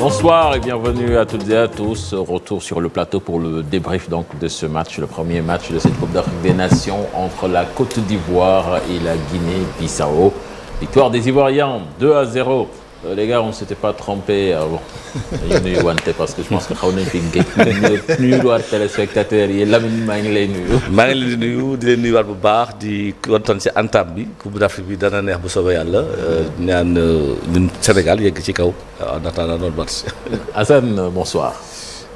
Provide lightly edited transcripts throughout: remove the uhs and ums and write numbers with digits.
Bonsoir et bienvenue à toutes et à tous. Retour sur le plateau pour le débrief donc de ce match, le premier match de cette Coupe d'Afrique des Nations entre la Côte d'Ivoire et la Guinée-Bissau. Victoire des Ivoiriens 2-0. Les gars, on ne s'était pas trompé avant. Parce que je pense que xaw nañ fi géej nuyuwaat téléspectateurs yi Lamine maa ngi lay nuyu. maa ngi leen di nuyu di leen nuyuwaat bu baax di kontaan ci entame bi Coupe d'Afrique bi dana neex bu soobee yàlla ñaan ñun Sénégal yegg ci kaw en attendant notre match. Assane, bonsoir.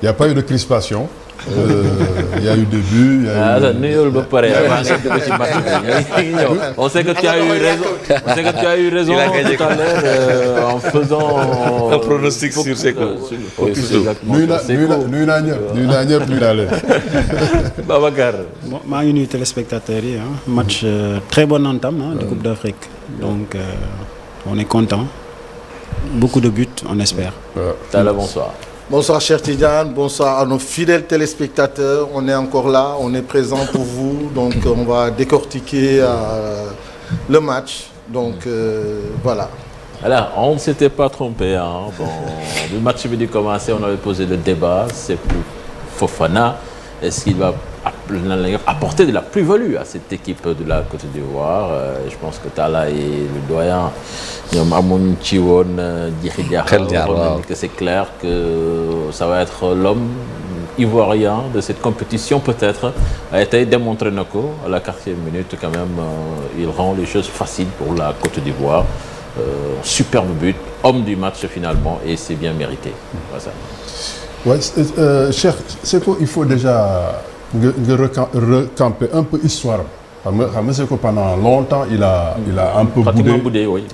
Il n'y a pas eu de crispation. Il y a eu des buts. On sait que tu as eu raison. On sait que tu as eu raison tout à l'heure en faisant un pronostic sur Sékou. Babacar. maa ngi nuyu téléspectateurs yi match très bonne entame de Coupe d'Afrique. Donc on est content. Beaucoup de buts, on espère. Tala, bonsoir. Bonsoir cher Tidiane, bonsoir à nos fidèles téléspectateurs. On est encore là, on est présent pour vous. Donc on va décortiquer le match. Donc voilà. Alors, on ne s'était pas trompé. Bon, le match vient de commencer, on avait posé le débat. C'est pour Fofana. Est-ce qu'il va apporter de la plus-value à cette équipe de la Côte d'Ivoire? Je pense que Tala et le doyen que c'est clair que ça va être l'homme ivoirien de cette compétition peut-être. A été démontré à la 4e minute quand même. Il rend les choses faciles pour la Côte d'Ivoire. Superbe but, homme du match finalement et c'est bien mérité. Voilà. Ouais, cher Sékou, il faut déjà recamper un peu histoire. Sékou pendant longtemps il a un peu boudé. Oui.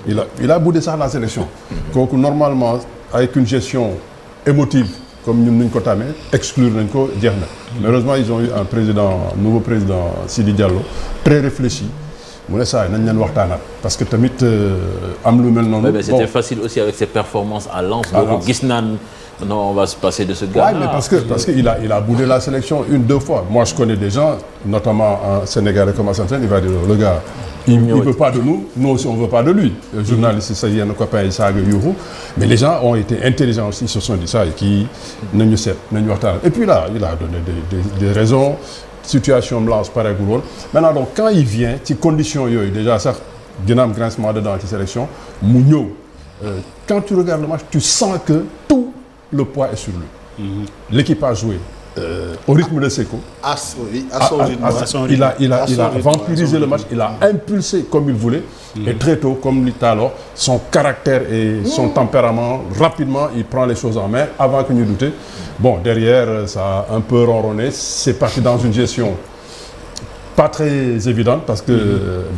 Il a boudé ça à la sélection. Donc normalement avec une gestion émotive comme nous ko tamé exclure nañ ko jeex na. Malheureusement ils ont eu un nouveau président Sidi Diallo très réfléchi. mu ne saa yi nañ leen waxtaanaat parce que tamit am lu mel noonu. Mais c'était facile aussi avec ses performances à Lens. Donc gis naan non on va se passer de ce gars. Ouais, mais parce que il a boudé la sélection 1-2 fois. Moi je connais des gens, notamment un Sénégalais comme Assane, il va dire le gars il veut pas de nous, nous aussi on veut pas de lui. Le journaliste ça y a nos copains ils savent yuuxu, mais les gens ont été intelligents aussi, ils se sont dit ça et qui nañu seet nañu waxtaan. Et puis là il a donné des raisons. Situation blanche pareegul woon maintenant donc quand il vient ci conditions yooyu déjà sax dina am grincement dedans ci sélection mu ñëw quand tu regardes le match tu sens que tout le poids est sur lui. L'équipe a joué au rythme de Sékou. Il a vampirisé le match, il a impulsé comme il voulait et très tôt comme dit alors son caractère et son tempérament rapidement il prend les choses en main avant que ñu douter. Bon derrière ça a un peu ronronné, c'est parti dans une gestion pas très évidente parce que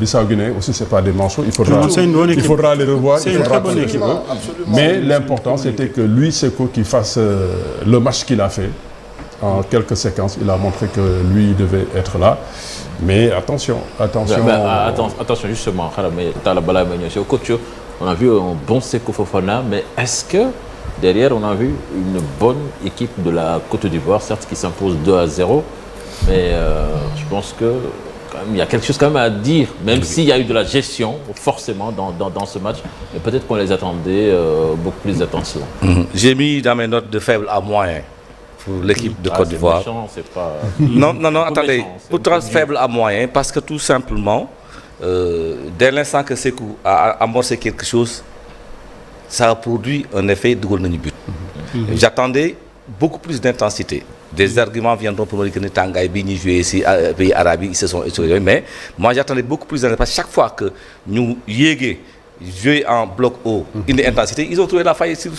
Bissau-Guinée aussi c'est pas des manchots, il faudra les revoir, c'est une très bonne équipe. Mais l'important c'était que lui Sékou qui fasse le match qu'il a fait. En quelques séquences, il a montré que lui il devait être là. Mais attention. Attention justement, coach, on a vu un bon Sékou Fofana, mais est-ce que derrière on a vu une bonne équipe de la Côte d'Ivoire, certes qui s'impose 2-0, mais je pense que quand même, il y a quelque chose quand même à dire, même s'il y a eu de la gestion forcément dans ce match, mais peut-être qu'on les attendait beaucoup plus d'attention. J'ai mis dans mes notes de faible à moyen. Pour l'équipe de Côte d'Ivoire. Méchant, c'est pas... Non, attendez. Pourtant faible à moyen parce que tout simplement, dès l'instant que Sékou a amorcé quelque chose, ça a produit un effet de goal de but. J'attendais beaucoup plus d'intensité. Des arguments viendront pour me dire que Tangaï Bini joué ici, pays arabes, ils se sont exprimés. Mais moi j'attendais beaucoup plus d'intensité. Parce que chaque fois que nous yégué jouer en bloc haut, une intensité, ils ont trouvé la faille sur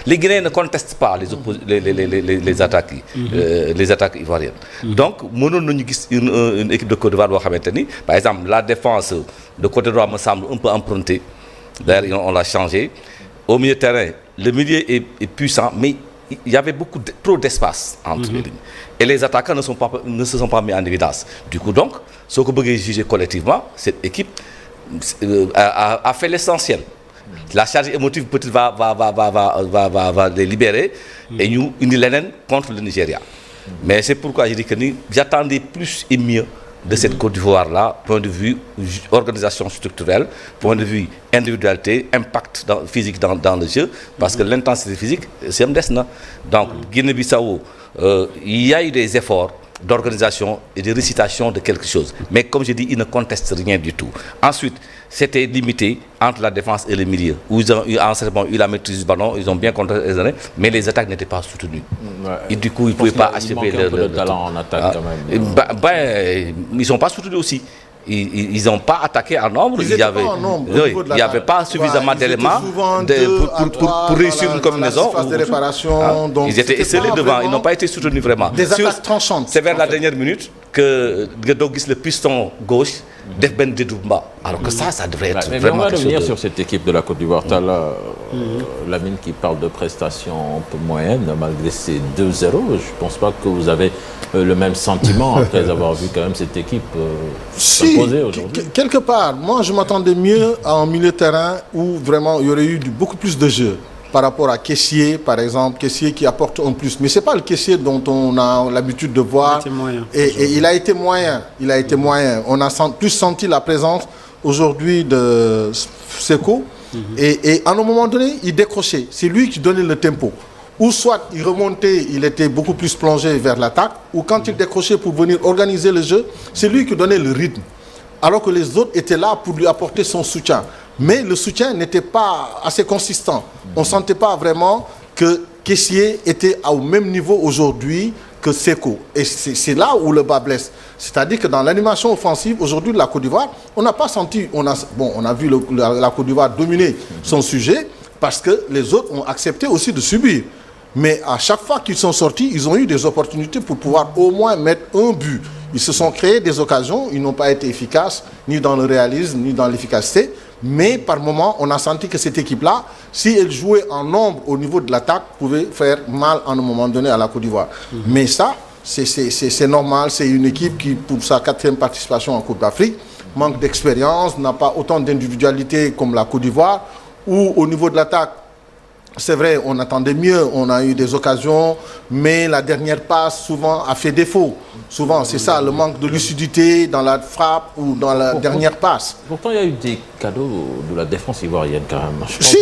les Guinéens ne contestent pas les attaques, les attaques ivoiriennes. Donc, une équipe de Côte d'Ivoire doit maintenir. Par exemple, la défense de Côte d'Ivoire me semble un peu empruntée. D'ailleurs, on l'a changé. Au milieu de terrain, le milieu est puissant, mais il y avait trop d'espace entre les lignes. Et les attaquants ne se sont pas mis en évidence. Du coup, donc, ce que vous pouvez juger collectivement, cette équipe a fait l'essentiel. La charge émotive peut-être va les libérer et nous une contre le Nigeria. Mais c'est pourquoi je dis que j'attendais plus et mieux de cette Côte d'Ivoire-là, point de vue organisation structurelle, point de vue individualité, impact physique dans le jeu, parce que l'intensité physique, c'est un destin. Donc, Guinée-Bissau, il y a eu des efforts d'organisation et de récitation de quelque chose. Mais comme je dis, ils ne contestent rien du tout. Ensuite, c'était limité entre la défense et le milieu, où ils ont eu la maîtrise du ballon, ils ont bien contesté, mais les attaques n'étaient pas soutenues. Ouais. Et du coup, ils ne pouvaient pas achever le talent en attaque quand même. Ils ne sont pas soutenus aussi. Ils n'ont pas attaqué en nombre. Il n'y avait pas suffisamment d'éléments pour réussir une combinaison. Ils étaient esselés devant, ils n'ont pas été soutenus vraiment. Des attaques tranchantes. C'est vers la dernière minute que Gedogis, le piston gauche, def ben dédoublement. Alors que ça devrait être mais vraiment. On va revenir sur cette équipe de la Côte d'Ivoire. Tu as là Lamine qui parle de prestations un peu moyennes malgré ces 2-0. Je ne pense pas que vous avez le même sentiment après avoir vu quand même cette équipe s'imposer aujourd'hui. Quelque part, moi je m'attendais mieux à un milieu de terrain où vraiment il y aurait eu beaucoup plus de jeux par rapport à Kessié, par exemple, Kessié qui apporte un plus. Mais ce n'est pas le Kessié dont on a l'habitude de voir. Et il a été moyen. On a plus senti la présence aujourd'hui de Seko. Et à un moment donné, il décrochait. C'est lui qui donnait le tempo. Ou soit il remontait, il était beaucoup plus plongé vers l'attaque, ou quand il décrochait pour venir organiser le jeu, c'est lui qui donnait le rythme. Alors que les autres étaient là pour lui apporter son soutien. Mais le soutien n'était pas assez consistant. On ne sentait pas vraiment que Kessié était au même niveau aujourd'hui que Seko. Et c'est là où le bas blesse. C'est-à-dire que dans l'animation offensive, aujourd'hui de la Côte d'Ivoire, on n'a pas senti... On a vu la Côte d'Ivoire dominer son sujet parce que les autres ont accepté aussi de subir. Mais à chaque fois qu'ils sont sortis, ils ont eu des opportunités pour pouvoir au moins mettre un but. Ils se sont créés des occasions, ils n'ont pas été efficaces, ni dans le réalisme, ni dans l'efficacité. Mais par moment, on a senti que cette équipe-là, si elle jouait en nombre au niveau de l'attaque, pouvait faire mal à un moment donné à la Côte d'Ivoire. Mais ça, c'est normal. C'est une équipe qui, pour sa 4e participation en Coupe d'Afrique, manque d'expérience, n'a pas autant d'individualité comme la Côte d'Ivoire, ou au niveau de l'attaque, c'est vrai, on attendait mieux, on a eu des occasions, mais la dernière passe souvent a fait défaut. Souvent, c'est ça, le manque de lucidité dans la frappe ou dans la dernière passe. Pourtant, il y a eu des cadeaux de la défense ivoirienne quand même. Si.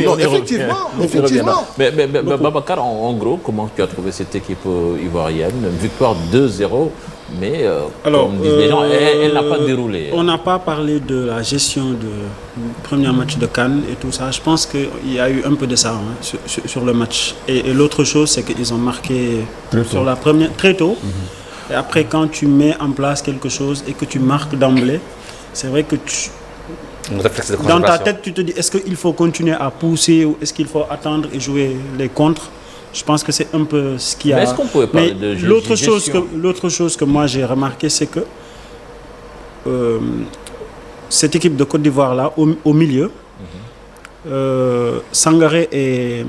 Non, effectivement. Mais Babacar, en gros, comment tu as trouvé cette équipe ivoirienne? Une victoire 2-0. Mais comme disent les gens, elle n'a pas déroulé. On n'a pas parlé de la gestion du premier match de CAN et tout ça. Je pense qu'il y a eu un peu de ça sur le match. Et l'autre chose, c'est qu'ils ont marqué sur la première très tôt. Et après, quand tu mets en place quelque chose et que tu marques d'emblée, c'est vrai que dans ta tête, tu te dis, est-ce qu'il faut continuer à pousser ou est-ce qu'il faut attendre et jouer les contres? Je pense que c'est un peu ce qu'il y a. Mais est-ce qu'on pouvait parler de gestion? L'autre chose que moi j'ai remarqué, c'est que cette équipe de Côte d'Ivoire là, au milieu, Sangaré et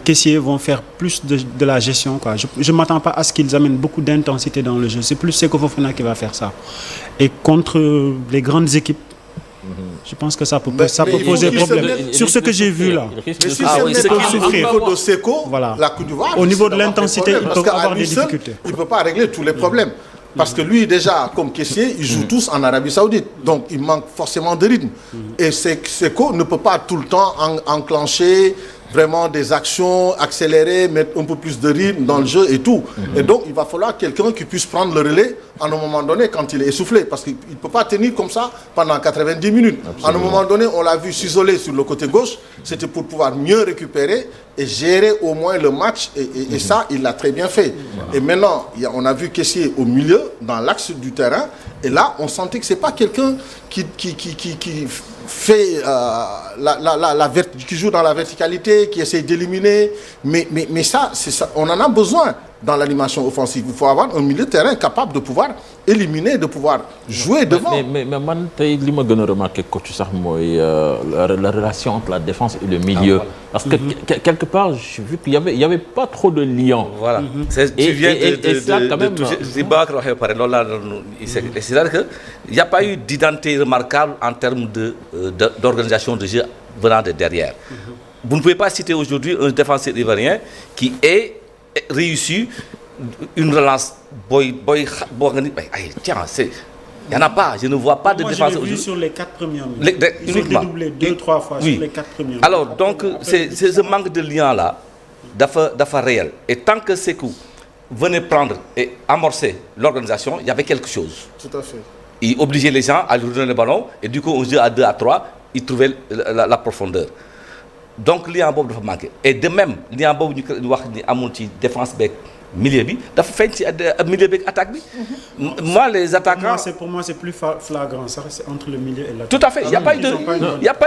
Kessié vont faire plus de la gestion, quoi. Je ne m'attends pas à ce qu'ils amènent beaucoup d'intensité dans le jeu. C'est plus Seko Fofana qui va faire ça. Et contre les grandes équipes, je pense que ça peut poser problème. Sur ce que j'ai vu là. Mais si c'est au niveau de Seko, la Côte d'Ivoire, au niveau de l'intensité, il peut avoir des difficultés. Il ne peut pas régler tous les problèmes. Parce que lui, déjà, comme caissier, ils jouent tous en Arabie Saoudite. Donc, il manque forcément de rythme. Et Seko ne peut pas tout le temps enclencher vraiment des actions, accélérer, mettre un peu plus de rythme dans le jeu et tout. Et donc, il va falloir quelqu'un qui puisse prendre le relais à un moment donné quand il est essoufflé. Parce qu'il ne peut pas tenir comme ça pendant 90 minutes. Absolument. À un moment donné, on l'a vu s'isoler sur le côté gauche. C'était pour pouvoir mieux récupérer et gérer au moins le match. Et ça, il l'a très bien fait. Voilà. Et maintenant, on a vu Kessié au milieu, dans l'axe du terrain. Et là, on sentait que ce n'est pas quelqu'un qui fait qui joue dans la verticalité, qui essaie d'éliminer. Mais ça, on en a besoin dans l'animation offensive. Il faut avoir un milieu de terrain capable de pouvoir éliminer, de pouvoir jouer devant. Mais man, tey li ma gën a remarqué coach sax mooy la relation entre la défense et le milieu. Parce que quelque part, j'ai vu qu'il y avait pas trop de liens. Voilà. Tu viens de toucher. C'est-à-dire qu'il n'y a pas eu d'identité remarquable en termes d'organisation de jeu venant de derrière. Vous ne pouvez pas citer aujourd'hui un défenseur ivoirien qui ait réussi une relance, tiens, il n'y en a pas, je ne vois pas de défense. Moi, je l'ai vu sur les 4 premières minutes. Ils ont dédoublé 2-3 fois sur les 4 premières minutes. Alors, donc, c'est ce manque de lien-là, d'affaires réel. Et tant que Sékou venait prendre et amorcer l'organisation, il y avait quelque chose. Tout à fait. Il obligeait les gens à lui donner le ballon, et du coup, on jeu à 2, à 3, il trouvait la profondeur. Donc, lien bob dafa manqué. Et de même, lien bob ñu wax ni amul ci défense beeg milieu bi dafa feeñ ci milieu beeg attaque bi. Moi, les attaquants. Pour moi, c'est plus flagrant, ça, c'est entre le milieu et l'attaque. Tout à fait. Il n'y a pas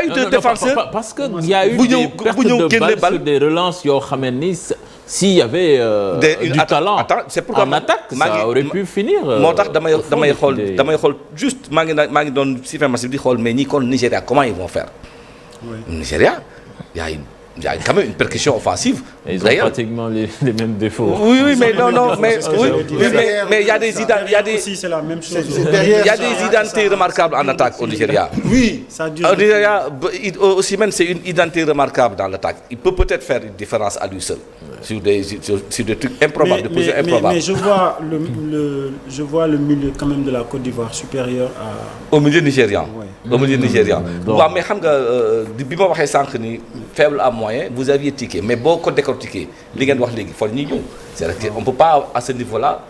eu de défenseur. Parce qu'il y a eu des pertes de balles sur des relances. S'il y avait du talent en attaque, ça aurait pu finir. Moo tax damay xool juste maa ngi doon si fin match bi di xool mais ñi kon Nigeria comment ils vont faire. Nigeria, il y a quand même une percussion offensive. Et ils ont pratiquement les mêmes défauts. Oui, mais mais il y a des c'est la même chose. Il y a des identités remarquables en attaque au Nigeria. Oui, ça dure. Au Nigeria aussi même c'est une identité remarquable dans l'attaque. Il peut peut-être faire une différence à lui seul sur des trucs improbables, mais je vois le milieu quand même de la Côte d'Ivoire supérieur au milieu nigérian. Ouais. Au milieu nigérian. Waaw mais xam nga bi ma waxee sànq ni faible à moyen, vous aviez tiqué mais boo ko décortiqué li ngeen wax léegi foog ñu ñëw. C'est-à-dire qu'on ne peut pas à ce niveau-là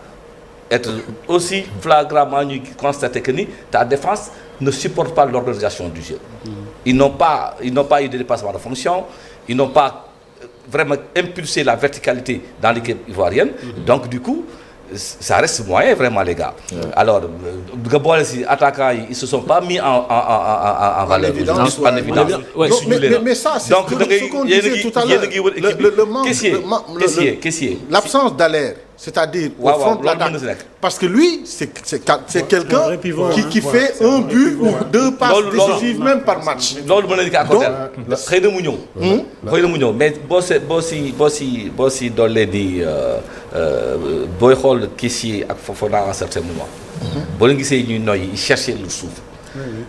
être aussi flagramment ñuy constater que ni ta défense ne supporte pas l'organisation du jeu. Ils n'ont pas eu de dépassement de fonction, ils n'ont pas vraiment impulsé la verticalité dans l'équipe ivoirienne. Donc du coup, ça reste moyen vraiment les gars. Alors, attaquants, ils ne se sont pas mis en valeur, en évidence. Mais ça, c'est ce qu'on disait tout à l'heure. Le manque, caissier. L'absence d'Aller, c'est-à-dire au fond de l'attaque. Parce que lui, c'est quelqu'un qui fait un but ou 2 passes décisives même par match. Loolu mën nañu ko accorder. Xëy na mu ñëw. Mais boo si doolee di booy xool caissier ak Fofana à un certain moment. boo leen gisee ñuy noyyi ils cherchaient le souffle.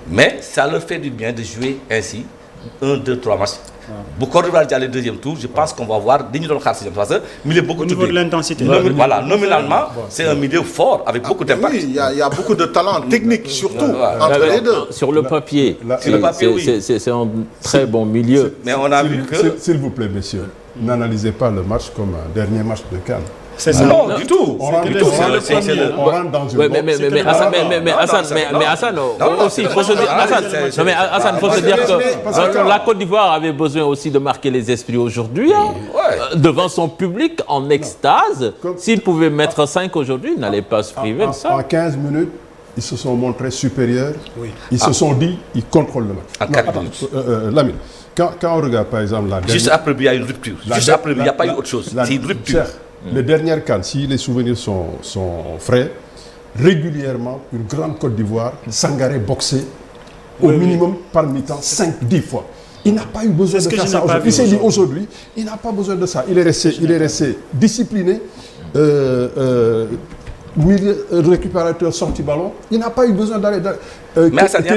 Mais ça leur fait du bien de jouer ainsi 1, 2, 3 matchs. Bu Côte d'Ivoire jàllee deuxième tour, je pense qu'on va voir dañu doon xaar si parce que milieu beaucoup au niveau de l'intensité. Voilà, nominalement, c'est un milieu fort avec beaucoup d'impact. Oui, il y a beaucoup de talent technique surtout entre les deux. Sur le papier, oui. C'est un très bon milieu. Mais on a vu que s'il vous plaît messieurs, n'analysez pas le match comme un dernier match de CAN. C'est ça. Non, du tout. On rentre dans une mais Hassan, aussi, il faut se dire, Hassan, faut se dire que la Côte d'Ivoire avait besoin aussi de marquer les esprits aujourd'hui, devant son public en extase. S'il pouvait mettre 5 aujourd'hui, il n'allait pas se priver de ça. En 15 minutes, ils se sont montrés supérieurs. Ils se sont dit, ils contrôlent le match. En 4 minutes. Lamine, quand on regarde par exemple la dernière... Juste après, il y a une rupture. Juste après, il n'y a pas eu autre chose. C'est une rupture. Les dernières CAN, si les souvenirs sont frais, régulièrement, une grande Côte d'Ivoire, Sangaré boxait au minimum par mi-temps 5-10 fois. Il n'a pas eu besoin de faire ça aujourd'hui. Il s'est dit aujourd'hui, il n'a pas besoin de ça. Il est resté discipliné, milieu récupérateur sorti ballon. Il n'a pas eu besoin d'aller... Mais ça, il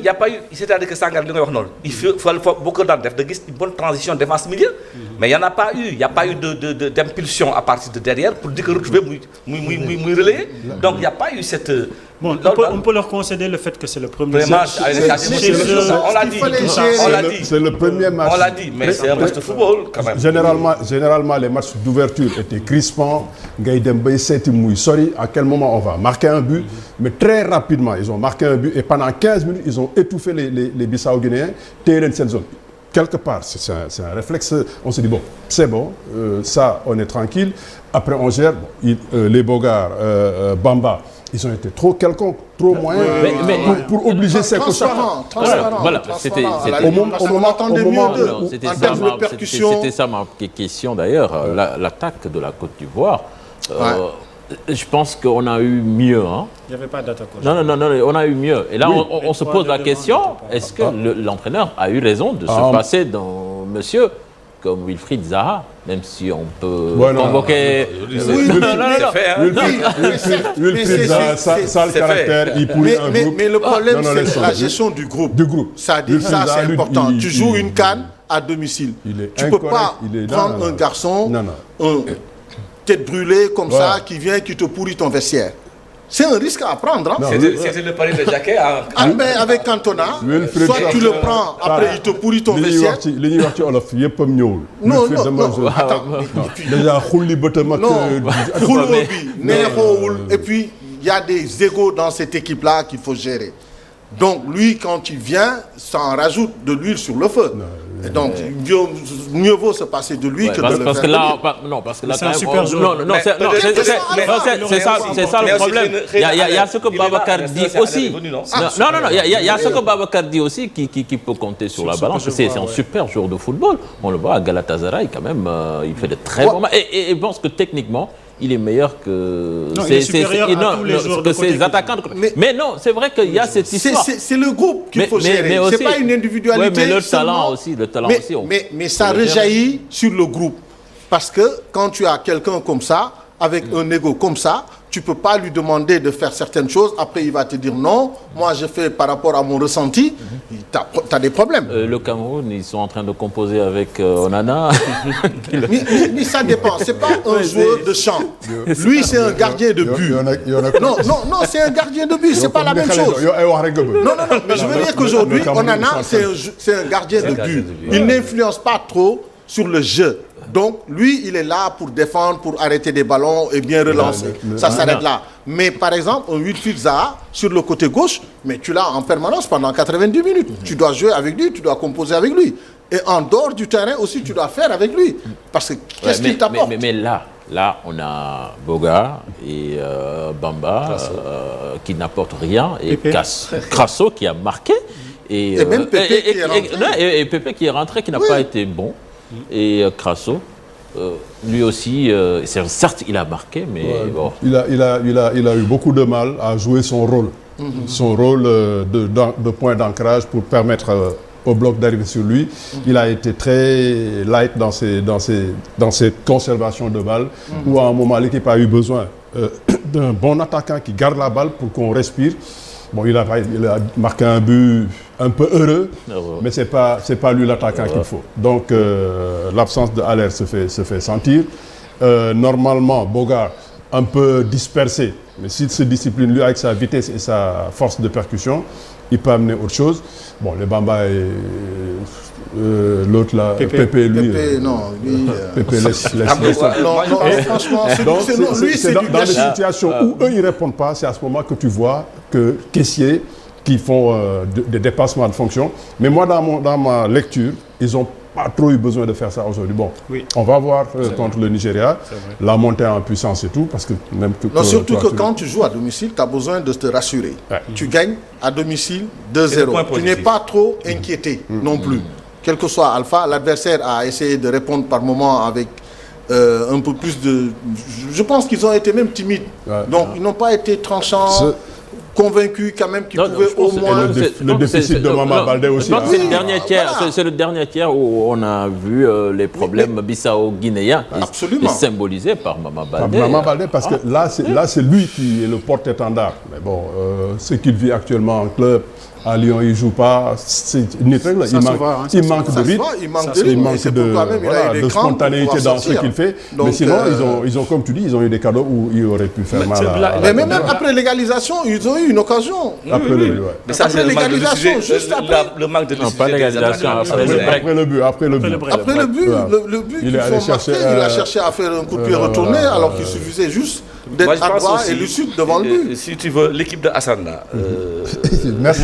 n'y a pas eu, c'est-à-dire que Sangaré, il faut beaucoup de une bonne transition défense-milieu. Mais il n'y en a pas eu. Il n'y a pas eu d'impulsion à partir de derrière pour dire que retrouver muy relayé. Donc il n'y a pas eu cette... Bon, on peut leur concéder le fait que c'est le premier match. On l'a dit. C'est le premier match. On l'a dit, mais c'est un match de football quand même. Généralement, les matchs d'ouverture étaient crispants. À quel moment on va marquer un but? Mais très rapidement, ils ont marqué un but et pendant 15 minutes, ils ont étouffé les Bissau-Guinéens. Cette zone. Quelque part, c'est un réflexe. On se dit, bon, c'est bon, ça, on est tranquille. Après, on gère. Les Bogards, Bamba, ils ont été trop quelconques, trop moyens pour obliger ces transparent. Voilà, c'était ça ma question d'ailleurs. L'attaque de la Côte d'Ivoire. Je pense qu'on a eu mieux. Il n'y avait pas d'attaque. Non, on a eu mieux. Et là, on se pose la question, est-ce que l'entraîneur a eu raison de se passer dans monsieur comme Wilfried Zaha, même si on peut convoquer... Wilfried Zaha, ça a le caractère, il pourrit un groupe. Mais le problème, c'est la gestion du groupe. Ça, c'est important. Tu joues une CAN à domicile. Tu ne peux pas prendre un garçon... tête brûlée comme ça qui vient, qui te pourrit ton vestiaire. C'est un risque à prendre. Hein. C'est le pari de Jacquet. Avec Cantona, soit tu le prends, après il te pourrit ton vestiaire. Non, déjà, et puis il y a des égos dans cette équipe-là qu'il faut gérer. Donc lui, quand il vient, ça en rajoute de l'huile sur le feu. Et donc, mieux vaut se passer de lui que de le faire. Parce que là, c'est un super joueur. C'est ça le problème. Il y a ce que Babacar dit aussi. Il y a ce que Babacar dit aussi qui peut compter sur la balance. C'est un super joueur de football. On le voit à Galatasaray quand même. Il fait de très bons matchs. Et je pense que techniquement, il est meilleur que ses attaquants. Mais non, c'est vrai qu'il y a cette histoire. C'est le groupe qu'il faut gérer. C'est pas une individualité. Mais le talent aussi. Mais ça rejaillit sur le groupe. Parce que quand tu as quelqu'un comme ça, avec un ego comme ça, tu ne peux pas lui demander de faire certaines choses. Après, il va te dire non. Moi, je fais par rapport à mon ressenti. Tu as des problèmes. Le Cameroun, ils sont en train de composer avec Onana. mais ça dépend. Ce n'est pas un joueur de champ. Lui, c'est un gardien de but. Non, c'est un gardien de but. Ce n'est pas la même chose. Non. Mais je veux dire qu'aujourd'hui, Onana, c'est un gardien de but. Il n'influence pas trop sur le jeu. Donc, lui, il est là pour défendre, pour arrêter des ballons et bien relancer. Ça s'arrête là. Mais par exemple, un Wilfried Zaha, sur le côté gauche, mais tu l'as en permanence pendant 90 minutes. Tu dois jouer avec lui, tu dois composer avec lui. Et en dehors du terrain aussi, tu dois faire avec lui. Parce que qu'est-ce qu'il t'apporte? Mais là, on a Boga et Bamba qui n'apportent rien. Et Crasso qui a marqué. Et même Pépé qui est rentré. Et Pépé qui est rentré, qui n'a pas été bon. Et Crasso, lui aussi, certes, il a marqué, mais bon. Il a eu beaucoup de mal à jouer son rôle. Son rôle de point d'ancrage pour permettre au bloc d'arriver sur lui. Il a été très light dans ses conservations de balles, où à un moment, l'équipe a eu besoin d'un bon attaquant qui garde la balle pour qu'on respire. Bon, il a marqué un but un peu heureux, mais c'est pas lui l'attaquant qu'il faut. Donc l'absence de Haller se fait sentir. Normalement, Boga un peu dispersé, mais s'il se discipline lui avec sa vitesse et sa force de percussion, il peut amener autre chose. Bon, le Bamba et l'autre là, Pépé, lui. Pépé, non, lui. Pépé laisse. Non, franchement, c'est dans des situations où eux ils répondent pas, c'est à ce moment que tu vois que caissiers qui font des dépassements de fonction. Mais moi, dans ma lecture, ils n'ont pas trop eu besoin de faire ça aujourd'hui. Bon, on va voir contre le Nigeria, la montée en puissance et tout, parce que même surtout que quand tu joues à domicile, tu as besoin de te rassurer. Ouais. Tu gagnes à domicile 2-0. Tu n'es pas trop inquiété non plus. Quel que soit Alpha, l'adversaire a essayé de répondre par moment avec un peu plus de... Je pense qu'ils ont été même timides. Ouais. Donc, ils n'ont pas été tranchants. Convaincu quand même qu'il pouvait au moins... Le déficit de Mama Baldé aussi. C'est le dernier tiers où on a vu les problèmes bissau-guinéens. Absolument. Symbolisés par Mama Baldé. Par Mama Baldé, parce que là, c'est lui qui est le porte-étendard. Mais bon, ce qu'il vit actuellement en club, à Lyon, il ne joue pas. Il manque de rythme. Il manque de spontanéité dans ce qu'il fait. Mais sinon, ils ont, comme tu dis, ils ont eu des cadeaux où ils auraient pu faire mal. Mais même après l'égalisation, ils ont eu une occasion. Après le but, mais ça, c'est l'égalisation, juste après. Le manque de décision. Non, pas l'égalisation, après le but. Après le but, il a cherché à faire un coup de pied retourné alors qu'il suffisait juste d'être à droite et lucide devant le but. Si tu veux, l'équipe de Hassan, merci.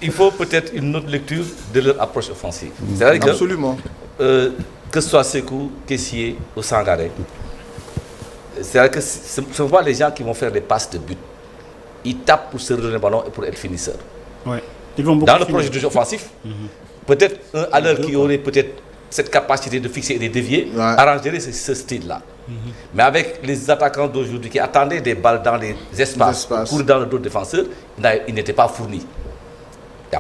Il faut peut-être une autre lecture de leur approche offensive. Absolument. Que ce soit Sekou, Kessié ou Sangaré, c'est-à-dire que ce ne sont pas les gens qui vont faire des passes de but. Ils tapent pour se redonner le ballon et pour être finisseurs. Ouais. Dans le projet de jeu offensif, peut-être un à l'heure qui aurait peut-être cette capacité de fixer et de dévier, arrangerait ce style-là. Mais avec les attaquants d'aujourd'hui qui attendaient des balles dans les espaces pour dans le dos de défenseurs, ils n'étaient pas fournis.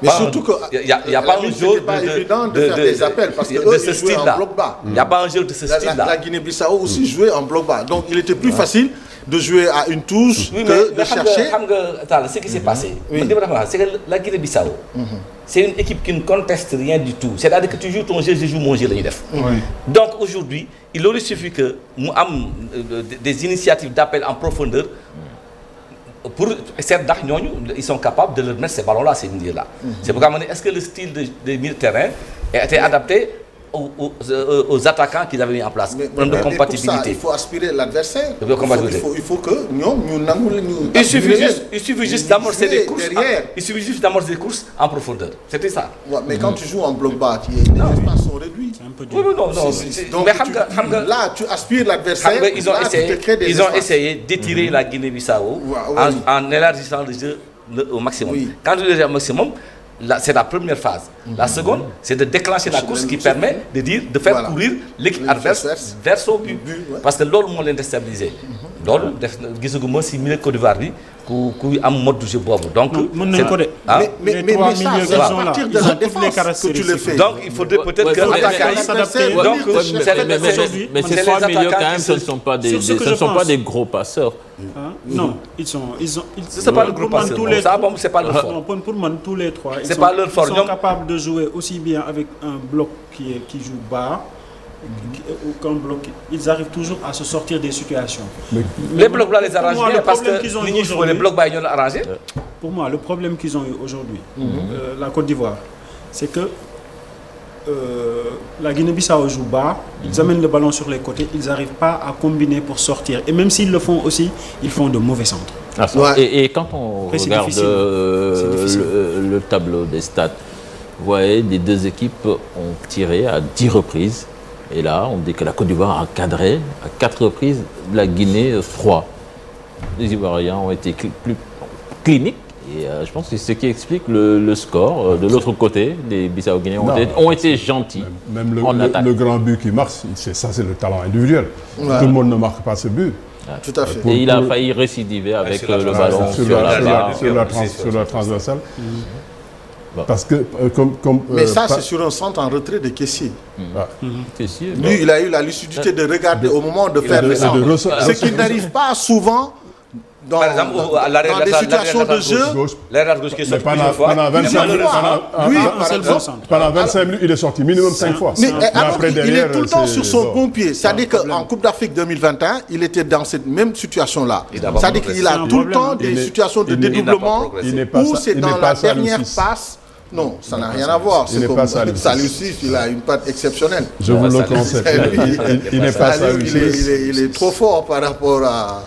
Mais surtout qu'il n'y a pas un jeu évident de faire des appels parce qu'eux, ils jouaient en bloc bas. Il n'y a pas un jeu de ce style-là. La Guinée-Bissau aussi jouait en bloc bas. Donc il était plus facile de jouer à une touche que de chercher. Ce qui s'est passé, c'est que la Guinée-Bissau, c'est une équipe qui ne conteste rien du tout. C'est-à-dire que tu joues ton jeu, je joue mon jeu. Donc aujourd'hui, il aurait suffi que nous ayons des initiatives d'appel en profondeur pour ils sont capables de leur mettre ces ballons-là, ces milieux-là. C'est pourquoi est-ce que le style des milieux de terrain était adapté aux attaquants qu'ils avaient mis en place, problème de compatibilité. Pour ça, il faut aspirer l'adversaire. Il faut que nous il suffit juste d'amorcer des courses. Il suffit juste d'amorcer des courses en profondeur. C'était ça. Ouais, mais quand tu joues en bloc bas, les espaces sont réduits. C'est un peu dur. Oui, non. Donc là, tu aspires l'adversaire. Ils ont essayé d'étirer la Guinée-Bissau en élargissant le jeu au maximum. Quand je dis au maximum, c'est la première phase. La seconde, c'est de déclencher la course qui permet de faire courir l'équipe adverse vers son but. Parce que l'autre monde est déstabilisé. L'autre, si milieu Côte d'Ivoire, qui a un mode de jeu bobo. Donc, mais ça, c'est à partir de la défense que tu le fais. Donc, il faudrait peut-être que mais ces trois milieux, quand même, ce ne sont pas des gros passeurs. Non, c'est pas le gros passeur. C'est pas le fort. Pour moi, tous les trois, ils sont capables de jouer aussi bien avec un bloc qui joue bas qu'un bloc. Ils arrivent toujours à se sortir des situations. Les blocs là les arrangent bien parce que les blocs bas ils ont arrangé. Pour moi, le problème qu'ils ont eu aujourd'hui, la Côte d'Ivoire, c'est que la Guinée-Bissau joue bas, ils amènent le ballon sur les côtés, ils n'arrivent pas à combiner pour sortir. Et même s'ils le font aussi, ils font de mauvais centres. Et quand on regarde le tableau des stats, vous voyez, les deux équipes ont tiré à 10 reprises. Et là, on dit que la Côte d'Ivoire a cadré à 4 reprises, la Guinée 3. Les Ivoiriens ont été plus cliniques. Et je pense que c'est ce qui explique le score. De l'autre côté, les Bissau-Guinéens ont été gentils. Même le grand but qui marque, c'est le talent individuel. Tout le monde ne marque pas ce but. Tout à fait. Et il a failli récidiver avec le ballon sur la transversale. Parce que, mais ça, c'est sur un centre en retrait de Caissier. Lui, il a eu la lucidité de regarder au moment de faire le centre. Ce qu'il n'arrive pas souvent dans des situations de jeu. Pendant 25 minutes, il est sorti minimum 5 fois. Mais il est tout le temps sur son bon pied. C'est-à-dire qu'en Coupe d'Afrique 2021, il était dans cette même situation-là. C'est-à-dire qu'il a tout le temps des situations de dédoublement où c'est dans la dernière passe. Non, ça n'a rien à voir. Il n'est pas Salif. Salif, il a une patte exceptionnelle. Je vous le conseille. Il n'est pas Salif. Il est trop fort par rapport à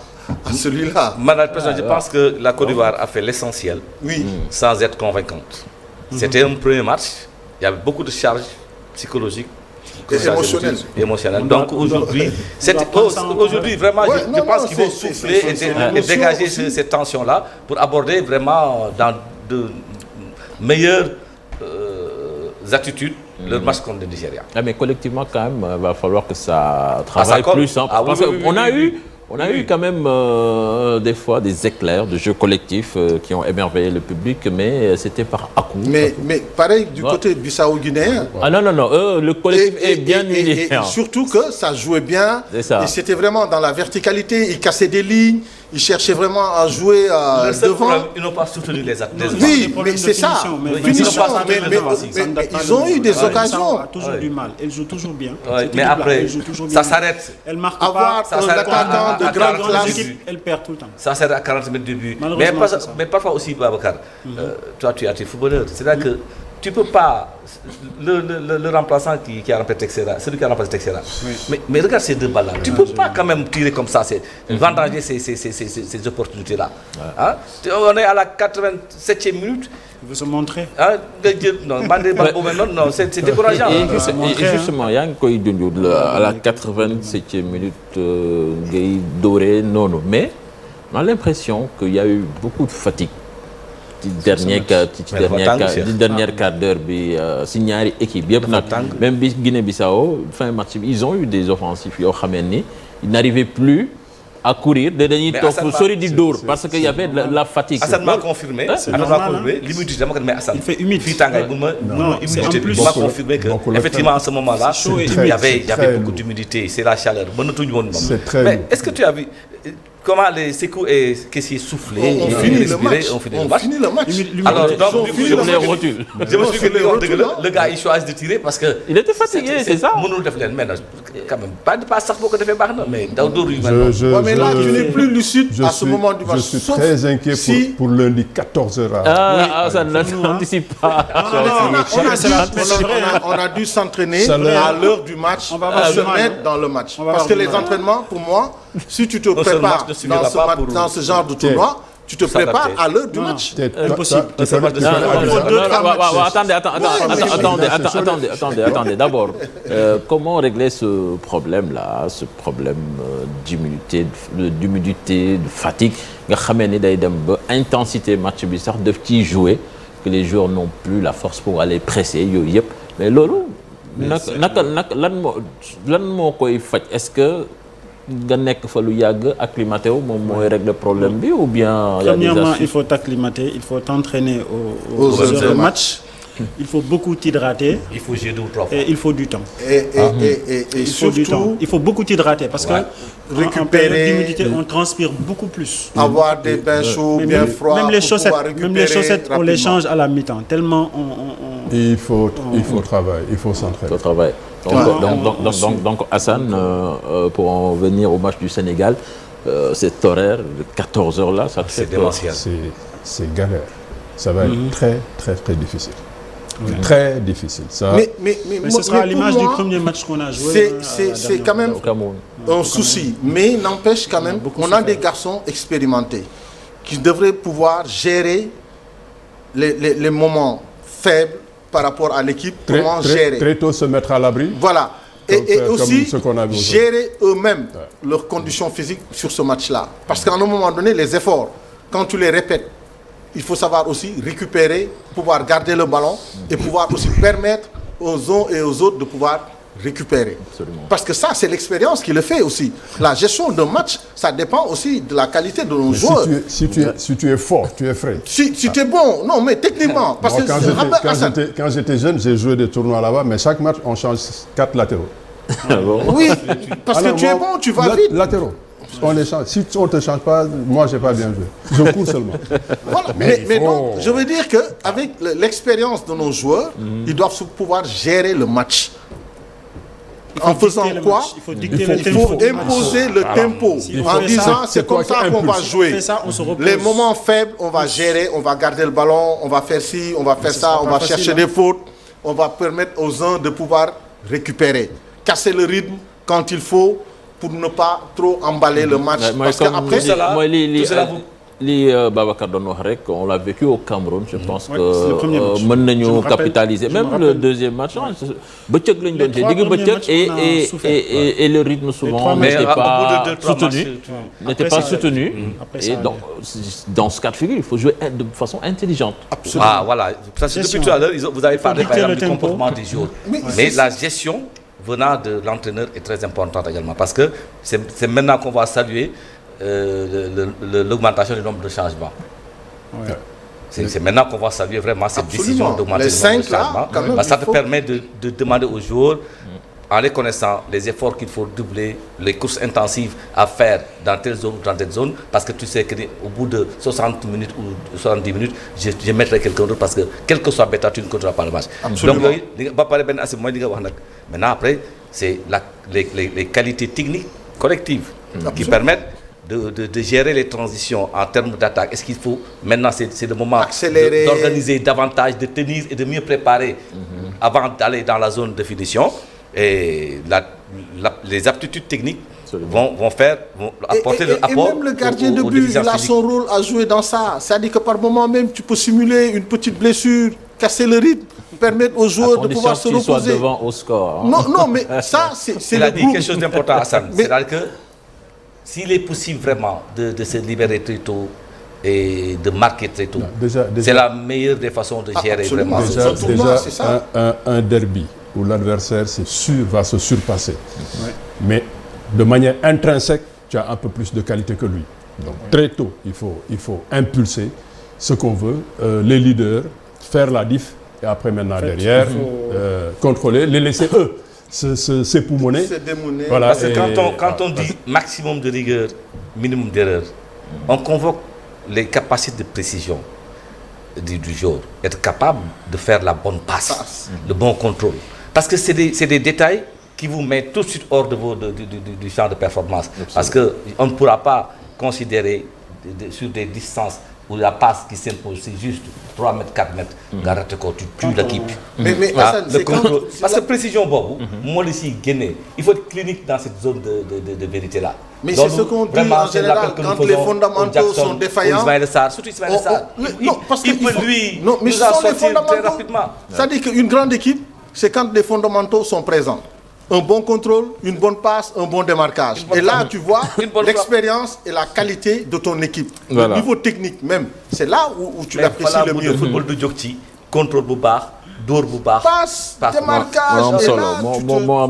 celui-là. Madame, je pense que la Côte d'Ivoire a fait l'essentiel sans être convaincante. C'était un premier match. Il y avait beaucoup de charges psychologiques. Et émotionnelles. Donc aujourd'hui, vraiment, je pense qu'il faut souffler et dégager cette tension-là pour aborder vraiment dans de meilleures attitudes le match contre le Nigeria. Mais collectivement, quand même, il va falloir que ça travaille plus. Parce qu'on a eu quand même des fois des éclairs de jeux collectifs qui ont émerveillé le public, mais c'était par à-coup. Mais pareil du côté Bissau-Guinéen. Non, le collectif est bien uni. Et surtout que ça jouait bien. Et c'était vraiment dans la verticalité, ils cassaient des lignes. Ils cherchaient vraiment à jouer devant. Ils n'ont pas soutenu les athlètes. Oui, mais c'est ça. Finition. Mais ils ont eu des occasions. Elle a toujours du mal. Elle joue toujours bien. Mais après, ça s'arrête. Elle marque pas. Un attaquant de grande classe. Elle perd tout le temps. Ça s'arrête à 40 mètres de but. Mais parfois aussi, Babacar, toi tu as tes footballeurs. C'est-à-dire que tu ne peux pas. Le remplaçant qui a remplacé Texera, celui qui a remplacé Texera. Mais regarde ces deux balles-là. Tu ne peux pas quand même tirer comme ça, vendanger ces opportunités-là. On est à la 87e minute. Il veut se montrer. Non, c'est décourageant. Et justement, il y a un coï à la 87e minute, Gueye Doré, non. Mais on a l'impression qu'il y a eu beaucoup de fatigue. Dernière quart d'heure si ñaari équipe yëpp nag même Guinée-Bissau fin match ils ont eu des offensifs yoo xam ni ils n'arrivaient plus à courir dañuy toog sori di dóor parce qu'il y avait la fatigue. Assane m'a confirmé. L'humidité dama ko mais Assane. Il fait humide. Fii tàngaay bu ma humidité bi m'a confirmé que effectivement en ce moment-là il y avait beaucoup d'humidité, c'est la chaleur. Mais est-ce que tu as vu comment les Sékou et Kessié soufflé, on finit le match. On finit le match. Alors, donc, du coup, je me suis dit, le gars, il choisit de tirer parce que... Il était fatigué, c'est ça. Mais quand même, pas ça pour que tu fais mais mais là, tu n'es plus lucide à ce moment du match. Je suis très inquiet pour lundi 14h. Ça n'anticipe pas. On a dû s'entraîner à l'heure du match, se mettre dans le match. Parce que les entraînements, pour moi, si tu te prépares dans ce genre de tournoi, tu te prépares à l'heure du match. Impossible. Attendez. D'abord, comment régler ce problème-là, ce problème d'humidité, de fatigue, intensité match bizarre, de petits jouer, que les joueurs n'ont plus la force pour aller presser. Mais Lolo, est-ce que il faut acclimater régler le problème ou bien premièrement il faut t'acclimater, il faut t'entraîner aux heures de match, il faut beaucoup t'hydrater, il faut gérer 2 ou 3 fois et il faut du temps et surtout il faut beaucoup t'hydrater parce que récupérer d'humidité on transpire beaucoup plus, avoir des bains chauds bien froids, même les chaussettes on les change à la mi-temps tellement il faut travailler, il faut s'entraîner. Donc Hassan, pour en venir au match du Sénégal, cet horaire de 14h là, ça c'est démentiel. C'est galère. Ça va être très très très difficile. Très difficile. Mais ce sera à l'image du premier match qu'on a joué. C'est quand même un souci. Mais n'empêche quand même, on a des garçons expérimentés qui devraient pouvoir gérer les moments faibles par rapport à l'équipe, comment gérer. Très tôt se mettre à l'abri. Voilà. Et aussi gérer eux-mêmes leurs conditions physiques sur ce match-là. Parce qu'à un moment donné, les efforts, quand tu les répètes, il faut savoir aussi récupérer, pouvoir garder le ballon et pouvoir aussi permettre aux uns et aux autres de pouvoir récupérer. Absolument. Parce que ça, c'est l'expérience qui le fait aussi. La gestion d'un match, ça dépend aussi de la qualité de nos joueurs. Si tu es fort, tu es frais. Si tu es bon, non, mais techniquement. Parce quand j'étais jeune, j'ai joué des tournois là-bas, mais chaque match, on change 4 latéraux. Oui, parce que tu es bon, tu vas vite. Latéraux. On les change. Si on ne te change pas, moi, je n'ai pas bien joué. Je cours seulement. Voilà. Mais donc, je veux dire qu'avec l'expérience de nos joueurs, ils doivent pouvoir gérer le match. En faisant quoi? Il faut imposer le tempo. En disant, c'est comme ça qu'on va jouer. Les moments faibles, on va gérer, on va garder le ballon, on va faire ci, on va faire ça, on va chercher des fautes. On va permettre aux uns de pouvoir récupérer. Casser le rythme quand il faut pour ne pas trop emballer le match. Parce qu'après cela, Babacar Donoharek, on l'a vécu au Cameroun, je pense que nous capitaliser. Même le deuxième match, et le rythme souvent n'était pas soutenu. Et donc, dans ce cas de figure, il faut jouer de façon intelligente. Absolument. Ah, voilà. Depuis tout à l'heure, vous avez parlé par exemple du comportement des joueurs. Mais la gestion venant de l'entraîneur est très importante également. Parce que c'est maintenant qu'on va saluer l'augmentation du nombre de changements. Ouais. C'est maintenant qu'on va saluer vraiment cette décision d'augmenter le nombre de changements. Ça te permet de demander aux joueurs, en les connaissant, les efforts qu'il faut doubler, les courses intensives à faire dans telle zone ou dans telle zone, parce que tu sais qu'au bout de 60 minutes ou 70 minutes, je mettrai quelqu'un d'autre parce que quel que soit bêta, tu ne continueras pas le match. Absolument. Donc, maintenant, après, c'est les qualités techniques collectives qui permettent de gérer les transitions en termes d'attaque. Est-ce qu'il faut, maintenant c'est le moment d'organiser davantage, de tenir et de mieux préparer avant d'aller dans la zone de finition. Et les aptitudes techniques vont apporter le apport. Et même le gardien de but, il a son rôle à jouer dans ça. C'est-à-dire que par moment même, tu peux simuler une petite blessure, casser le rythme, permettre aux joueurs de pouvoir se reposer. Soit devant au score. Hein. Non, mais ça, c'est il a dit quelque chose d'important, Hassan. C'est-à-dire que s'il est possible vraiment de se libérer très tôt et de marquer très tôt, c'est la meilleure des façons de gérer vraiment. Déjà un derby où l'adversaire, c'est sûr, va se surpasser. Ouais. Mais de manière intrinsèque, tu as un peu plus de qualité que lui. Donc très tôt, il faut impulser ce qu'on veut, les leaders, faire la diff, et après maintenant derrière, contrôler, les laisser eux s'époumoner. C'est démouné. Voilà, parce que quand on dit maximum de rigueur, minimum d'erreur, on convoque les capacités de précision du joueur, être capable de faire la bonne passe, le bon contrôle. Parce que c'est des détails qui vous mettent tout de suite hors du champ de performance. Absolument. Parce qu'on ne pourra pas considérer sur des distances où la passe qui s'impose, c'est juste 3 mètres, 4 mètres, tu tues l'équipe. Mais le contrôle. Parce que précision, Bobo, moi ici, il faut être clinique dans cette zone de vérité-là. Mais c'est ce qu'on dit en général quand les fondamentaux sont défaillants. Surtout Ismaël Sarr. Non, parce qu'il peut lui mais nous en sortir très rapidement. C'est-à-dire qu'une grande équipe, c'est quand les fondamentaux sont présents. Un bon contrôle, une bonne passe, un bon démarquage. Et là, tu vois l'expérience et la qualité de ton équipe. Voilà. Le niveau technique même, c'est là où tu l'apprécies le mieux. Le football de Djokti, contrôle Boubar, Dor Boubar. Passe, démarquage.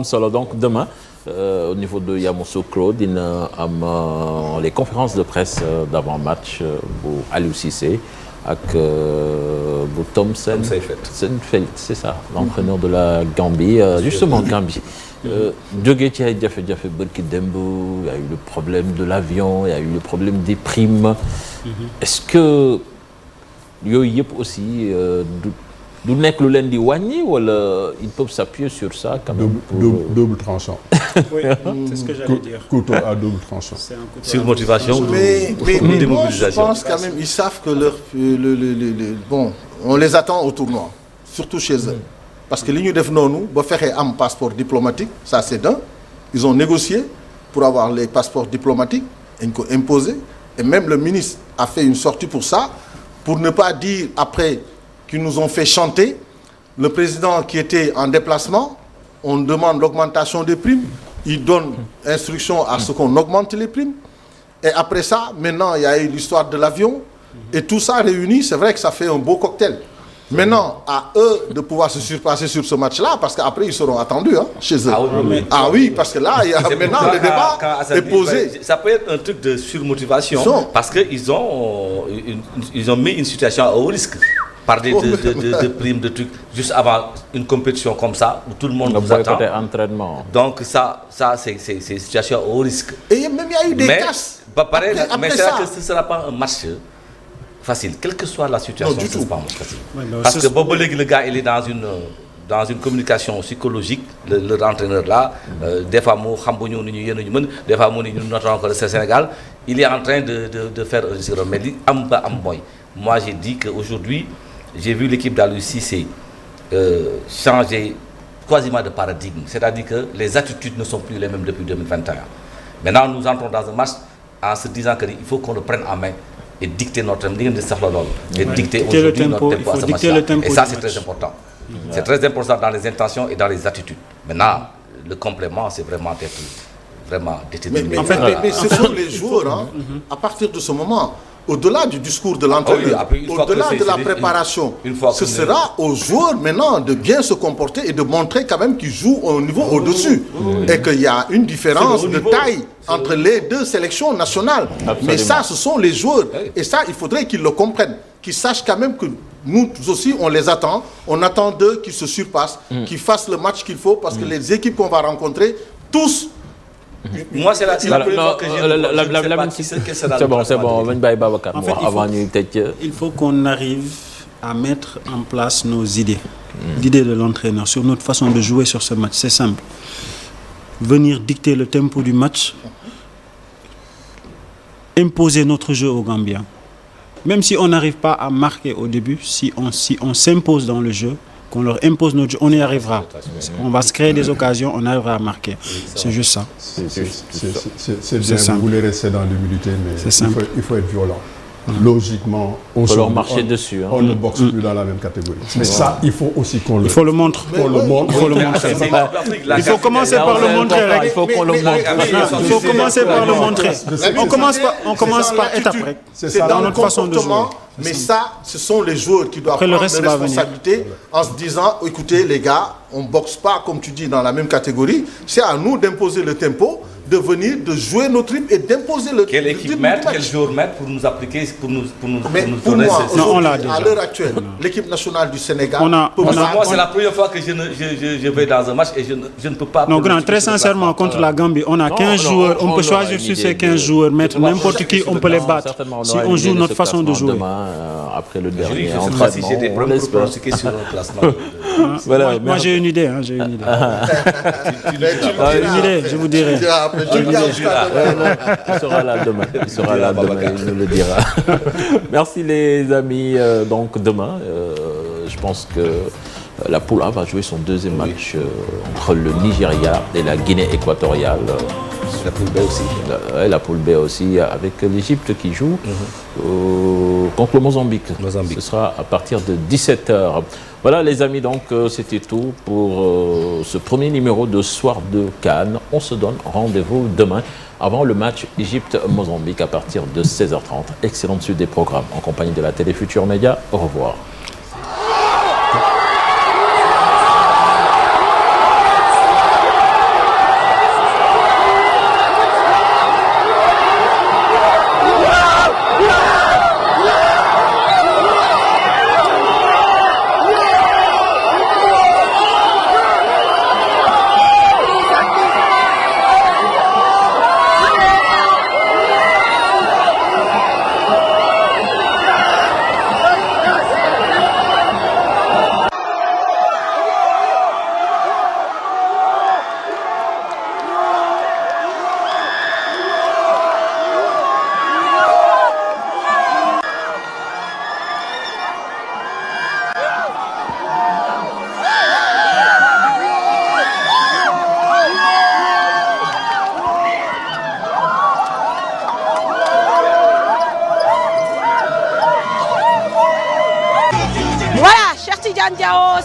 Solo. Donc demain, au niveau de Yamoussoukro, il y a les conférences de presse d'avant-match pour Aliou Cissé. Avec Tom Seifert, c'est ça, l'entraîneur de la Gambie, justement Gambie. Djogeti a eu Berki Dembo, il y a eu le problème de l'avion, il y a eu le problème des primes. Est-ce que Yoyep aussi, d'où n'est que le lundi Wani, ou ils peuvent s'appuyer sur ça quand même double tranchant. Oui, c'est ce que j'allais dire. Couteau à double tranchant. Sur motivation mais moi, je pense quand même, ils savent que bon, on les attend au tournoi, surtout chez eux. Parce que l'Union de nous, pour faire un passeport diplomatique, ça c'est d'un. Ils ont négocié pour avoir les passeports diplomatiques imposés. Et même le ministre a fait une sortie pour ça, pour ne pas dire après qu'ils nous ont fait chanter. Le président qui était en déplacement, on demande l'augmentation des primes. Il donne instruction à ce qu'on augmente les primes. Et après ça, maintenant, il y a eu l'histoire de l'avion. Et tout ça réuni, c'est vrai que ça fait un beau cocktail. Maintenant, à eux de pouvoir se surpasser sur ce match-là, parce qu'après, ils seront attendus chez eux. Oui, parce que là, maintenant, le débat est posé. Ça peut être un truc de surmotivation, parce qu'ils ont mis une situation à haut risque. Parler de primes, de trucs, juste avant une compétition comme ça, où tout le monde vous attend. Entraînement. Donc ça c'est une situation à haut risque. Et même il y a eu des casses. Mais c'est vrai que ce ne sera pas un match facile, quelle que soit la situation. Non, du tout. Pas un match facile. Parce que Bobo le gars, il est dans une communication psychologique, le entraîneur là, des fois, des fois, le Sénégal, il est en train de faire un mais moi j'ai dit qu'aujourd'hui, j'ai vu l'équipe d'Aliou Cissé changer quasiment de paradigme. C'est-à-dire que les attitudes ne sont plus les mêmes depuis 2021. Maintenant, nous entrons dans un match en se disant qu'il faut qu'on le prenne en main et dicter notre tempo. Et dicter aujourd'hui notre tempo à ce match-là. Et ça, c'est très important. C'est très important dans les intentions et dans les attitudes. Maintenant, le complément, c'est vraiment d'être déterminé. Mais ce sont les joueurs, à partir de ce moment. Au-delà du discours de l'entraîneur, au-delà de la préparation, ce sera aux joueurs maintenant de bien se comporter et de montrer quand même qu'ils jouent au niveau au-dessus. Et qu'il y a une différence de taille entre les deux sélections nationales. Absolument. Mais ça, ce sont les joueurs. Et ça, il faudrait qu'ils le comprennent. Qu'ils sachent quand même que nous aussi, on les attend. On attend d'eux qu'ils se surpassent, qu'ils fassent le match qu'il faut. Parce que les équipes qu'on va rencontrer, tous... Moi, c'est la première fois que j'ai c'est bon. En fait, il faut qu'on arrive à mettre en place nos idées. L'idée de l'entraîneur sur notre façon de jouer sur ce match. C'est simple. Venir dicter le tempo du match, imposer notre jeu aux Gambiens. Même si on n'arrive pas à marquer au début, si on s'impose dans le jeu, qu'on leur impose notre jeu, on y arrivera. On va se créer des occasions, on arrivera à marquer. C'est juste ça. C'est bien, vous voulez rester dans l'humilité, mais il faut être violent. Il Logiquement, faut leur marcher dessus. On ne boxe plus dans la même catégorie. Mais ça, il faut aussi qu'on le... Il faut le montrer. Il faut commencer par le montrer. Il faut qu'on le montre. Il faut commencer par le montrer. On commence par étape. C'est dans notre façon de jouer. Mais ça, ce sont les joueurs qui doivent prendre des responsabilités en se disant, écoutez les gars, on ne boxe pas, comme tu dis, dans la même catégorie. C'est à nous d'imposer le tempo. de venir, de jouer notre rythme et d'imposer le Quelle équipe maître, quel joueur maître pour nous appliquer, pour nous donner moi, à l'heure actuelle, l'équipe nationale du Sénégal... Moi, c'est la première fois que je vais dans un match et je ne peux pas... Non, grand, très sincèrement, contre la Gambie, on a 15 joueurs, on peut choisir sur ces 15 joueurs, mettre n'importe qui, on peut les battre. Si on joue notre façon de jouer. Après le dernier entraînement, si j'étais prêt pour pronostiquer sur un classement. Moi, j'ai une idée. J'ai une idée. Je vous dirai. Il sera là demain. Il nous le dira. Merci les amis. Donc demain, je pense que la poule A va jouer son deuxième match entre le Nigeria et la Guinée équatoriale. La poule B aussi. La poule B aussi, avec l'Égypte qui joue contre le Mozambique. Ce sera à partir de 17h. Voilà les amis, donc c'était tout pour ce premier numéro de Soir de CAN. On se donne rendez-vous demain avant le match Égypte-Mozambique à partir de 16h30. Excellente suite des programmes en compagnie de la télé Futur Média. Au revoir.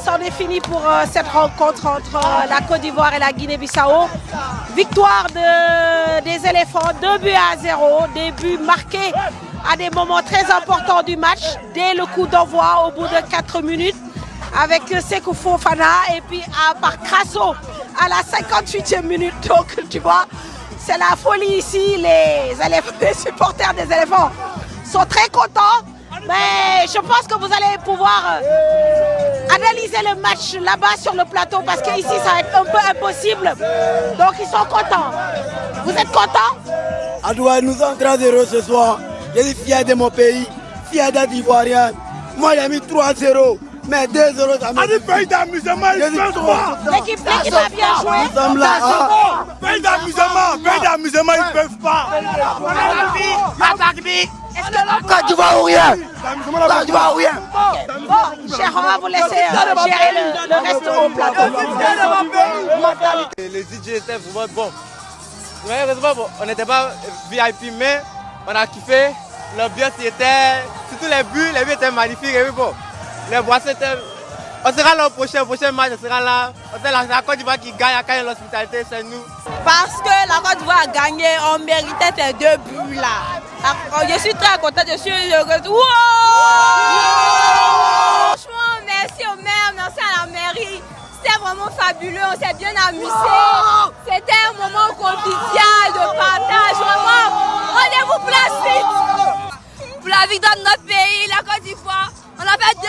C'en est fini pour cette rencontre entre la Côte d'Ivoire et la Guinée-Bissau. Victoire des éléphants, 2-0, des buts marqués à des moments très importants du match, dès le coup d'envoi au bout de 4 minutes, avec Sékou Fofana et puis par Crasso à la 58e minute. Donc tu vois, c'est la folie ici, les supporters des éléphants sont très contents. Mais je pense que vous allez pouvoir analyser le match là-bas sur le plateau parce qu'ici ça va être un peu impossible. Donc ils sont contents. Vous êtes contents? Adoua, nous sommes très heureux ce soir. Je suis fier de mon pays, fier d'être ivoirien. Moi j'ai mis 3-0, mais 2-0 ça m'a... Pays d'amusement, ils peuvent pas. L'équipe a bien joué. Nous sommes là. Pays d'amusement, ils peuvent pas. Est-ce que Quand tu vas ou rien? Quand tu vas ou rien? Bon, cher, on va vous laisser gérer le reste au plateau. Les DJ étaient vraiment bons. Heureusement, on n'était pas VIP, mais on a kiffé. L'ambiance était... Surtout les buts étaient magnifiques. Et bon, les boissons étaient... On sera là au prochain match, on sera là. On sera la Côte d'Ivoire qui gagne, l'hospitalité, c'est nous. Parce que la Côte d'Ivoire a gagné, on méritait ces 2 buts là. Je suis très contente, je suis heureuse. Wow! Franchement, merci au maire, merci à la mairie. C'était vraiment fabuleux, on s'est bien amusé. C'était un moment convivial, de partage, vraiment. Rendez-vous pour la suite. Pour la victoire de notre pays, la Côte d'Ivoire, on a fait 2-0.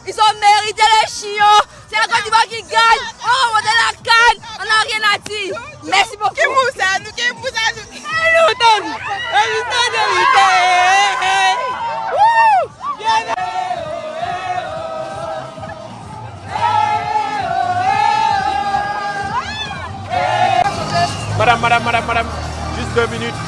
Ils ont mérité les chiens. C'est la Côte d'Ivoire qui gagne. On va remonter la CAN. On n'a rien à dire. Merci beaucoup. Madame, juste 2 minutes.